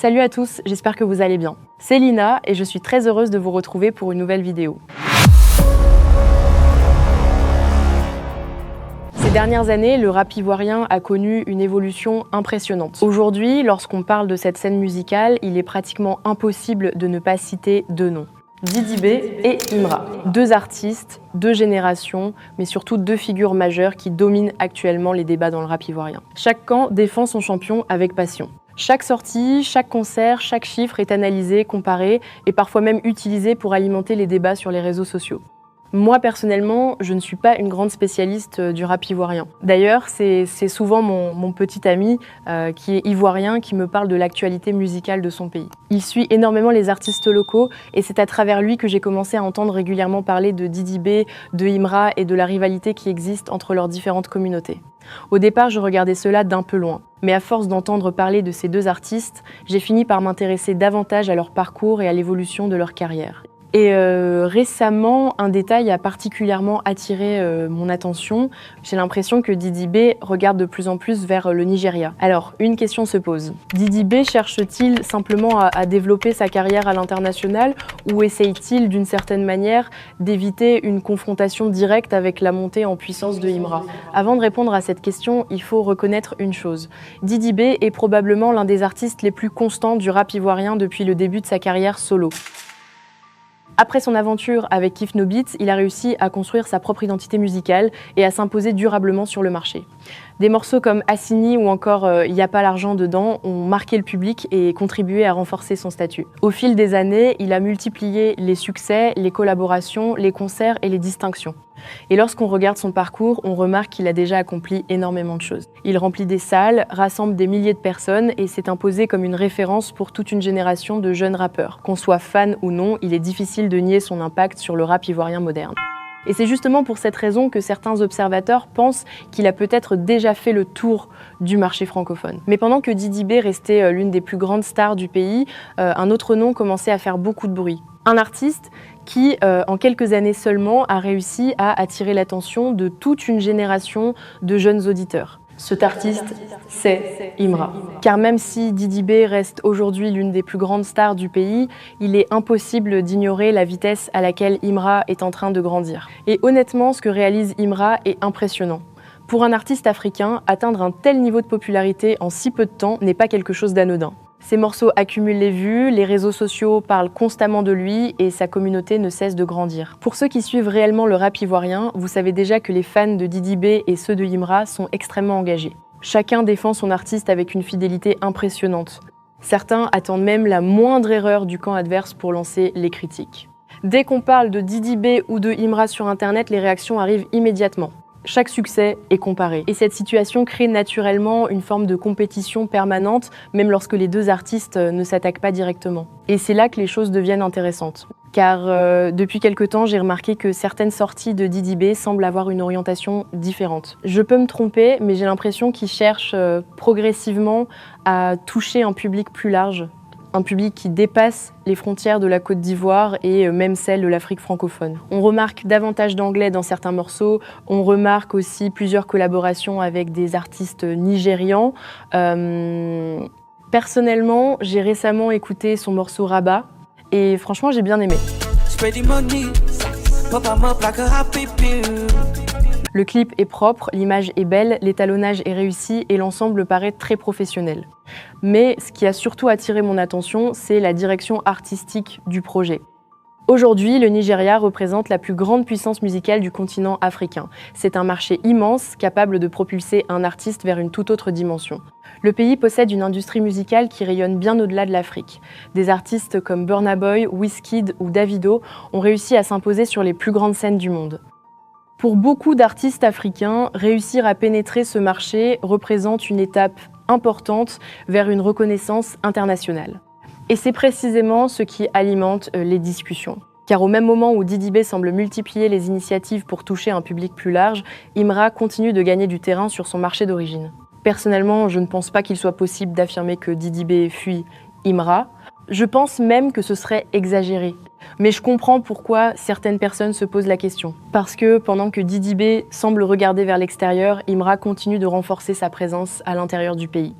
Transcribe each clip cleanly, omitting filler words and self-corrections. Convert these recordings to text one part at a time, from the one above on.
Salut à tous, j'espère que vous allez bien. C'est Lina et je suis très heureuse de vous retrouver pour une nouvelle vidéo. Ces dernières années, le rap ivoirien a connu une évolution impressionnante. Aujourd'hui, lorsqu'on parle de cette scène musicale, il est pratiquement impossible de ne pas citer deux noms. Didi B et Imra. Deux artistes, deux générations, mais surtout deux figures majeures qui dominent actuellement les débats dans le rap ivoirien. Chaque camp défend son champion avec passion. Chaque sortie, chaque concert, chaque chiffre est analysé, comparé et parfois même utilisé pour alimenter les débats sur les réseaux sociaux. Moi, personnellement, je ne suis pas une grande spécialiste du rap ivoirien. D'ailleurs, c'est souvent mon petit ami qui est ivoirien qui me parle de l'actualité musicale de son pays. Il suit énormément les artistes locaux et c'est à travers lui que j'ai commencé à entendre régulièrement parler de Didi B, de Imra et de la rivalité qui existe entre leurs différentes communautés. Au départ, je regardais cela d'un peu loin. Mais à force d'entendre parler de ces deux artistes, j'ai fini par m'intéresser davantage à leur parcours et à l'évolution de leur carrière. Et récemment, un détail a particulièrement attiré mon attention. J'ai l'impression que Didi B regarde de plus en plus vers le Nigeria. Alors, une question se pose. Didi B cherche-t-il simplement à développer sa carrière à l'international ou essaye-t-il d'une certaine manière d'éviter une confrontation directe avec la montée en puissance de Imra? Avant de répondre à cette question, il faut reconnaître une chose. Didi B est probablement l'un des artistes les plus constants du rap ivoirien depuis le début de sa carrière solo. Après son aventure avec Kiff No Beats, il a réussi à construire sa propre identité musicale et à s'imposer durablement sur le marché. Des morceaux comme Assini ou encore Y a pas l'argent dedans ont marqué le public et contribué à renforcer son statut. Au fil des années, il a multiplié les succès, les collaborations, les concerts et les distinctions. Et lorsqu'on regarde son parcours, on remarque qu'il a déjà accompli énormément de choses. Il remplit des salles, rassemble des milliers de personnes et s'est imposé comme une référence pour toute une génération de jeunes rappeurs. Qu'on soit fan ou non, il est difficile de nier son impact sur le rap ivoirien moderne. Et c'est justement pour cette raison que certains observateurs pensent qu'il a peut-être déjà fait le tour du marché francophone. Mais pendant que Didi B restait l'une des plus grandes stars du pays, un autre nom commençait à faire beaucoup de bruit. Un artiste qui, en quelques années seulement, a réussi à attirer l'attention de toute une génération de jeunes auditeurs. Cet artiste, c'est Imra. Car même si Didi B reste aujourd'hui l'une des plus grandes stars du pays, il est impossible d'ignorer la vitesse à laquelle Imra est en train de grandir. Et honnêtement, ce que réalise Imra est impressionnant. Pour un artiste africain, atteindre un tel niveau de popularité en si peu de temps n'est pas quelque chose d'anodin. Ses morceaux accumulent les vues, les réseaux sociaux parlent constamment de lui et sa communauté ne cesse de grandir. Pour ceux qui suivent réellement le rap ivoirien, vous savez déjà que les fans de Didi B et ceux de Imra sont extrêmement engagés. Chacun défend son artiste avec une fidélité impressionnante. Certains attendent même la moindre erreur du camp adverse pour lancer les critiques. Dès qu'on parle de Didi B ou de Imra sur Internet, les réactions arrivent immédiatement. Chaque succès est comparé. Et cette situation crée naturellement une forme de compétition permanente, même lorsque les deux artistes ne s'attaquent pas directement. Et c'est là que les choses deviennent intéressantes. Car depuis quelque temps, j'ai remarqué que certaines sorties de Didi B semblent avoir une orientation différente. Je peux me tromper, mais j'ai l'impression qu'il cherche progressivement à toucher un public plus large. Un public qui dépasse les frontières de la Côte d'Ivoire et même celles de l'Afrique francophone. On remarque davantage d'anglais dans certains morceaux, on remarque aussi plusieurs collaborations avec des artistes nigérians. Personnellement, j'ai récemment écouté son morceau Rabat et franchement, j'ai bien aimé. Le clip est propre, l'image est belle, l'étalonnage est réussi et l'ensemble paraît très professionnel. Mais ce qui a surtout attiré mon attention, c'est la direction artistique du projet. Aujourd'hui, le Nigeria représente la plus grande puissance musicale du continent africain. C'est un marché immense, capable de propulser un artiste vers une toute autre dimension. Le pays possède une industrie musicale qui rayonne bien au-delà de l'Afrique. Des artistes comme Burna Boy, Wizkid ou Davido ont réussi à s'imposer sur les plus grandes scènes du monde. Pour beaucoup d'artistes africains, réussir à pénétrer ce marché représente une étape importante vers une reconnaissance internationale. Et c'est précisément ce qui alimente les discussions. Car au même moment où Didi B semble multiplier les initiatives pour toucher un public plus large, Imra continue de gagner du terrain sur son marché d'origine. Personnellement, je ne pense pas qu'il soit possible d'affirmer que Didi B fuit Imra. Je pense même que ce serait exagéré. Mais je comprends pourquoi certaines personnes se posent la question. Parce que pendant que Didi B semble regarder vers l'extérieur, Imra continue de renforcer sa présence à l'intérieur du pays.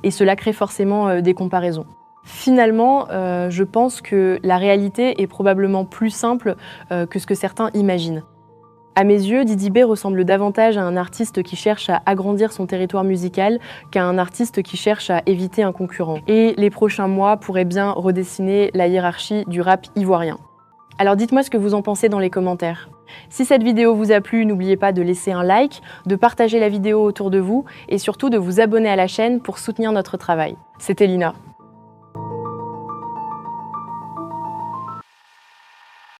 Et cela crée forcément des comparaisons. Finalement, je pense que la réalité est probablement plus simple que ce que certains imaginent. À mes yeux, Didi B ressemble davantage à un artiste qui cherche à agrandir son territoire musical qu'à un artiste qui cherche à éviter un concurrent. Et les prochains mois pourraient bien redessiner la hiérarchie du rap ivoirien. Alors dites-moi ce que vous en pensez dans les commentaires. Si cette vidéo vous a plu, n'oubliez pas de laisser un like, de partager la vidéo autour de vous et surtout de vous abonner à la chaîne pour soutenir notre travail. C'était Lina.